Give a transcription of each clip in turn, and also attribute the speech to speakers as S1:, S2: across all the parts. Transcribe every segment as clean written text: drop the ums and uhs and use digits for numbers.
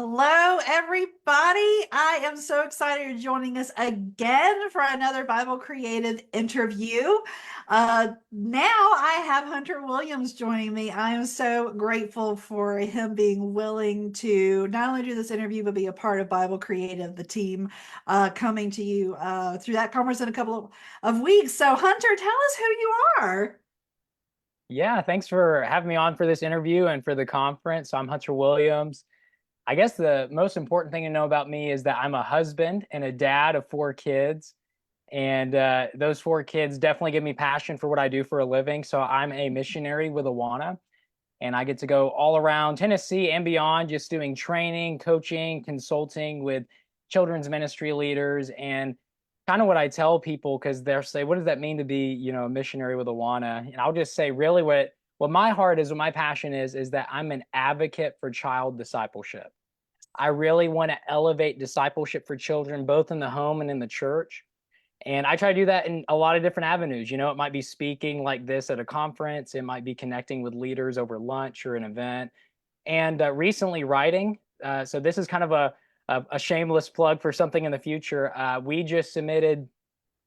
S1: Hello, everybody. I am so excited you're joining us again for another Bible Creative interview. Now I have Hunter Williams joining me. I am so grateful for him being willing to not only do this interview, but be a part of Bible Creative, the team coming to you through that conference in a couple of weeks. So, Hunter, tell us who you are.
S2: Yeah, thanks for having me on for this interview and for the conference. So I'm Hunter Williams. I guess the most important thing to know about me is that I'm a husband and a dad of four kids. And those four kids definitely give me passion for what I do for a living. So I'm a missionary with Awana, and I get to go all around Tennessee and beyond, just doing training, coaching, consulting with children's ministry leaders. And kind of what I tell people, because they'll say, what does that mean to be, a missionary with Awana? And I'll just say, really, what my heart is, what my passion is that I'm an advocate for child discipleship. I really want to elevate discipleship for children, both in the home and in the church. And I try to do that in a lot of different avenues. It might be speaking like this at a conference. It might be connecting with leaders over lunch or an event. And recently writing. So this is kind of a shameless plug for something in the future. We just submitted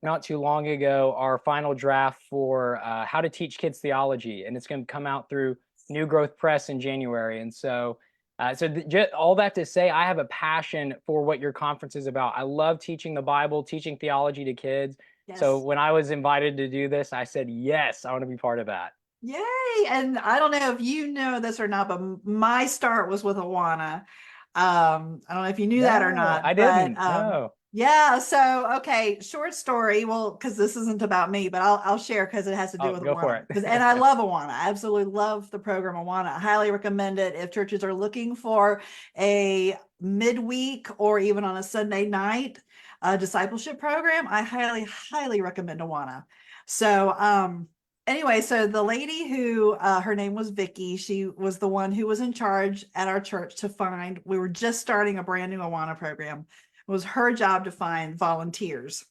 S2: not too long ago our final draft for how to teach kids theology. And it's going to come out through New Growth Press in January. And so all that to say, I have a passion for what your conference is about. I love teaching the Bible, teaching theology to kids. So
S1: Yes.
S2: when I was invited to do this, I said, yes, I want to be part of that.
S1: Yay. And I don't know if you know this or not, but my start was with Awana. I don't know if you knew that or
S2: No, I
S1: not, but
S2: didn't. No.
S1: yeah, so okay, short story. Well, because this isn't about me, but I'll share because it has to do
S2: Oh,
S1: with
S2: go for
S1: Awana. Because and
S2: it.
S1: I love Awana. I absolutely love the program Awana. I highly recommend it if churches are looking for a midweek or even on a Sunday night discipleship program. I highly, highly recommend Awana. So anyway, so the lady who her name was Vicky, she was the one who was in charge at our church to find, we were just starting a brand new Awana program. It was her job to find volunteers.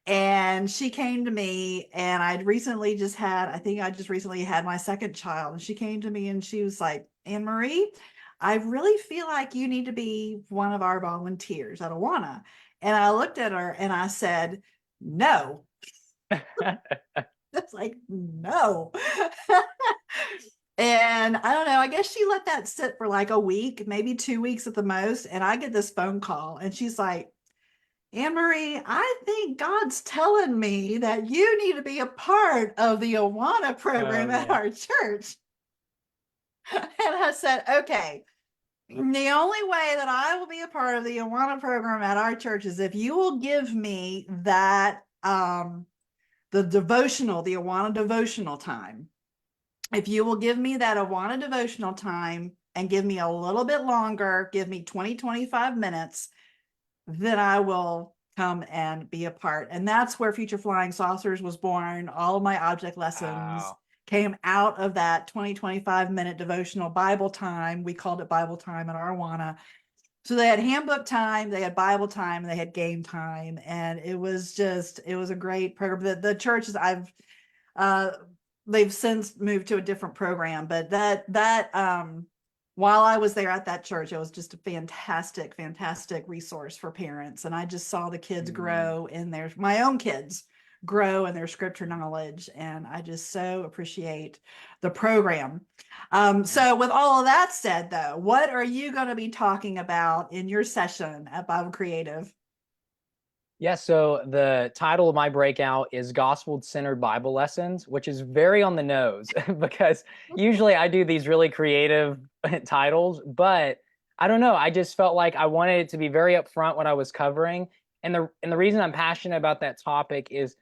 S1: And she came to me, and I think I just recently had my second child. And she came to me and she was like, Anne Marie, I really feel like you need to be one of our volunteers at Awana. And I looked at her and I said, no. It's like, no. And I don't know, I guess she let that sit for like a week, maybe 2 weeks at the most. And I get this phone call and she's like, Anne Marie, I think God's telling me that you need to be a part of the Awana
S2: Oh
S1: program at
S2: man.
S1: our church. And I said, okay, the only way that I will be a part of the Awana program at our church is if you will give me that the devotional, the Awana devotional time. If you will give me that Awana devotional time and give me a little bit longer, give me 20-25 minutes, then I will come and be a part. And that's where Future Flying Saucers was born. All of my object lessons
S2: Wow.
S1: came out of that 20-25 minute devotional Bible time. We called it Bible time at Awana. So they had handbook time, they had Bible time, and they had game time. And it was a great program. The churches uh, they've since moved to a different program, but while I was there at that church, it was just a fantastic, fantastic resource for parents. And I just saw the kids
S2: Mm.
S1: grow in my own kids grow in their scripture knowledge. And I just so appreciate the program.
S2: Yeah.
S1: So with all of that said, though, what are you going to be talking about in your session at Bible Creative?
S2: Yeah, so the title of my breakout is Gospel Centered Bible Lessons, which is very on the nose because usually I do these really creative titles, but I don't know. I just felt like I wanted it to be very upfront what I was covering. And the reason I'm passionate about that topic is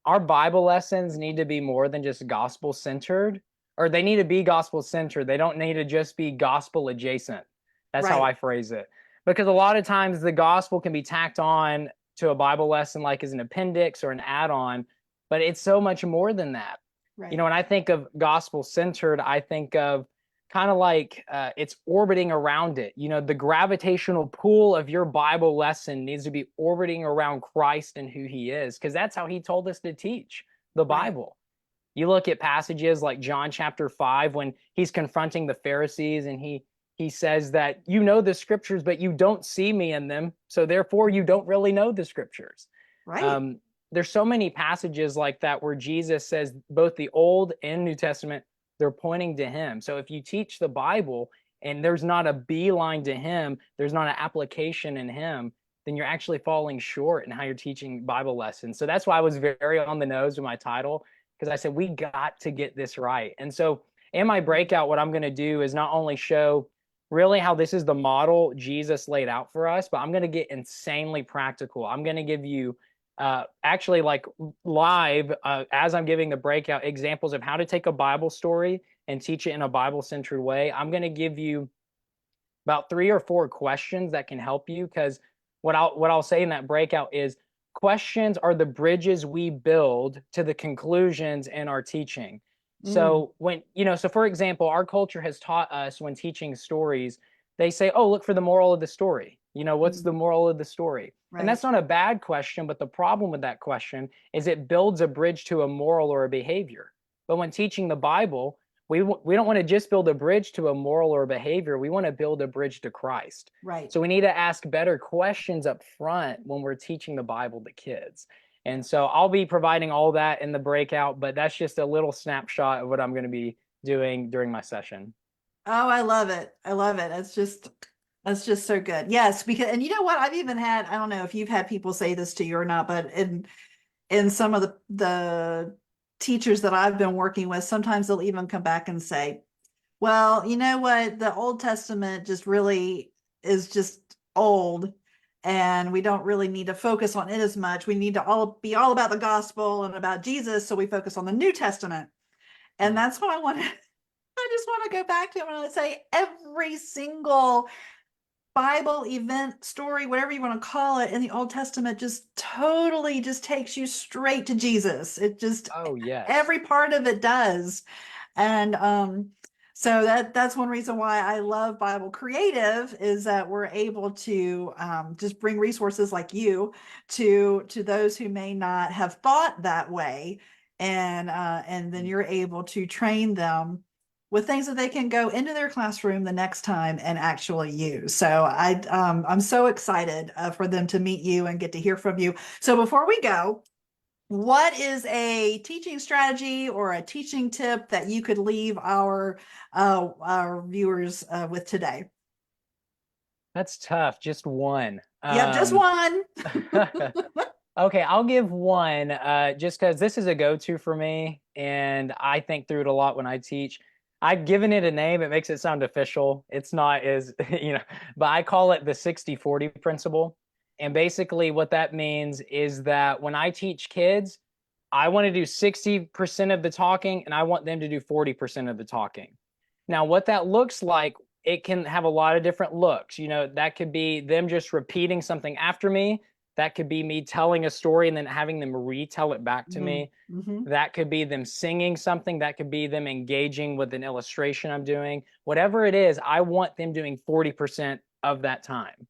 S2: our Bible lessons need to be more than just gospel centered, or they need to be gospel centered. They don't need to just be gospel adjacent. That's how
S1: Right,
S2: I phrase it. Because a lot of times the gospel can be tacked on to a Bible lesson like as an appendix or an add-on, but it's so much more than that.
S1: right,
S2: When I think of gospel centered, I think of kind of like it's orbiting around it. The gravitational pull of your Bible lesson needs to be orbiting around Christ and who he is, because that's how he told us to teach the
S1: right,
S2: Bible. You look at passages like John chapter 5 when he's confronting the Pharisees and he says that you know the scriptures, but you don't see me in them. So therefore, you don't really know the scriptures.
S1: Right.
S2: Um, there's so many passages like that where Jesus says both the Old and New Testament, they're pointing to him. So if you teach the Bible and there's not a beeline to him, there's not an application in him, then you're actually falling short in how you're teaching Bible lessons. So that's why I was very on the nose with my title, because I said, we got to get this right. And so in my breakout, what I'm going to do is not only show really how this is the model Jesus laid out for us, but I'm going to get insanely practical. I'm going to give you actually like live as I'm giving the breakout examples of how to take a Bible story and teach it in a Bible centered way. I'm going to give you about 3 or 4 questions that can help you, because what I'll say in that breakout is questions are the bridges we build to the conclusions in our teaching.
S1: Mm,
S2: So so for example, our culture has taught us when teaching stories, they say, oh, look for the moral of the story. What's
S1: mm,
S2: the moral of the story? And
S1: right.
S2: that's not a bad question, but the problem with that question is it builds a bridge to a moral or a behavior. But when teaching the Bible, we don't want to just build a bridge to a moral or a behavior. We want to build a bridge to Christ.
S1: Right.
S2: So we need to ask better questions up front when we're teaching the Bible to kids. And so I'll be providing all that in the breakout, but that's just a little snapshot of what I'm going to be doing during my session.
S1: Oh, I love it. I love it. That's just so good. Yes, because and you know what? I've even had, I don't know if you've had people say this to you or not, but in some of the teachers that I've been working with, sometimes they'll even come back and say, well, you know what? The Old Testament just really is just old, and we don't really need to focus on it as much. We need to all be all about the gospel and about Jesus, so we focus on the New Testament. And
S2: Mm.
S1: that's what I want to I just want to go back to him and say every single Bible event, story, whatever you want to call it, in the Old Testament just totally just takes you straight to Jesus. It just
S2: Oh, yes.
S1: every part of it does. And so that's one reason why I love Bible Creative, is that we're able to just bring resources like you to those who may not have thought that way, and then
S2: Mm.
S1: you're able to train them with things that they can go into their classroom the next time and actually use. So I'm so excited for them to meet you and get to hear from you. So before we go, what is a teaching strategy or a teaching tip that you could leave our viewers with today?
S2: That's tough. Just one.
S1: Yep, just one.
S2: Okay, I'll give one just because this is a go-to for me, and I think through it a lot when I teach. I've given it a name. It makes it sound official. It's not as, but I call it the 60/40 principle. And basically, what that means is that when I teach kids, I want to do 60% of the talking, and I want them to do 40% of the talking. Now, what that looks like, it can have a lot of different looks. That could be them just repeating something after me. That could be me telling a story and then having them retell it back to me.
S1: Mm-hmm.
S2: That could be them singing something. That could be them engaging with an illustration I'm doing. Whatever it is, I want them doing 40% of that time.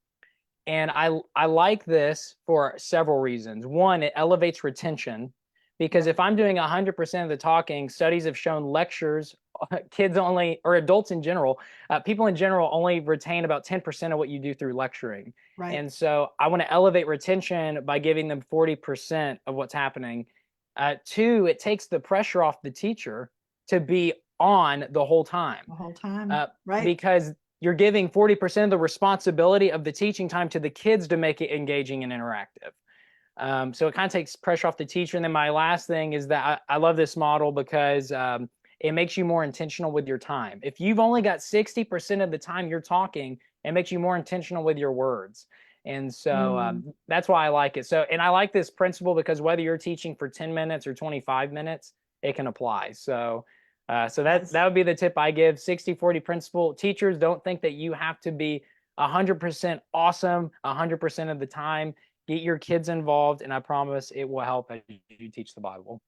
S2: And I like this for several reasons. One, it elevates retention, because
S1: Right.
S2: if I'm doing 100% of the talking, studies have shown lectures, kids only, or adults in general, people in general only retain about 10% of what you do through lecturing.
S1: Right.
S2: And so I want to elevate retention by giving them 40% of what's happening. Two, it takes the pressure off the teacher to be on the whole time,
S1: The whole time.
S2: uh,
S1: Right.
S2: because you're giving 40% of the responsibility of the teaching time to the kids to make it engaging and interactive. So it kind of takes pressure off the teacher. And then my last thing is that I love this model because it makes you more intentional with your time. If you've only got 60% of the time you're talking, it makes you more intentional with your words. And so
S1: Mm,
S2: that's why I like it. So, and I like this principle because whether you're teaching for 10 minutes or 25 minutes, it can apply. So
S1: yes.
S2: that would be the tip I give. 60/40 principle. Teachers, don't think that you have to be 100% awesome 100% of the time. Get your kids involved, and I promise it will help as you teach the Bible.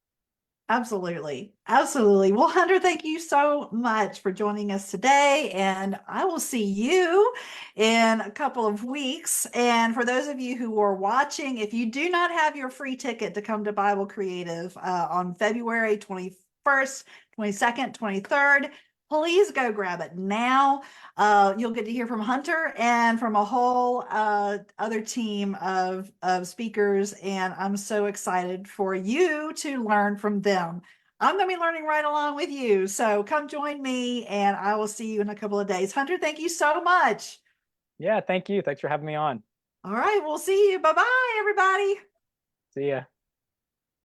S1: Absolutely. Absolutely. Well, Hunter, thank you so much for joining us today. And I will see you in a couple of weeks. And for those of you who are watching, if you do not have your free ticket to come to Bible Creative on February 21st, 22nd, 23rd, please go grab it now. You'll get to hear from Hunter and from a whole other team of speakers, and I'm so excited for you to learn from them. I'm going to be learning right along with you. So come join me, and I will see you in a couple of days. Hunter, thank you so much.
S2: Yeah, thank you. Thanks for having me on.
S1: All right, we'll see you. Bye bye, everybody.
S2: See ya.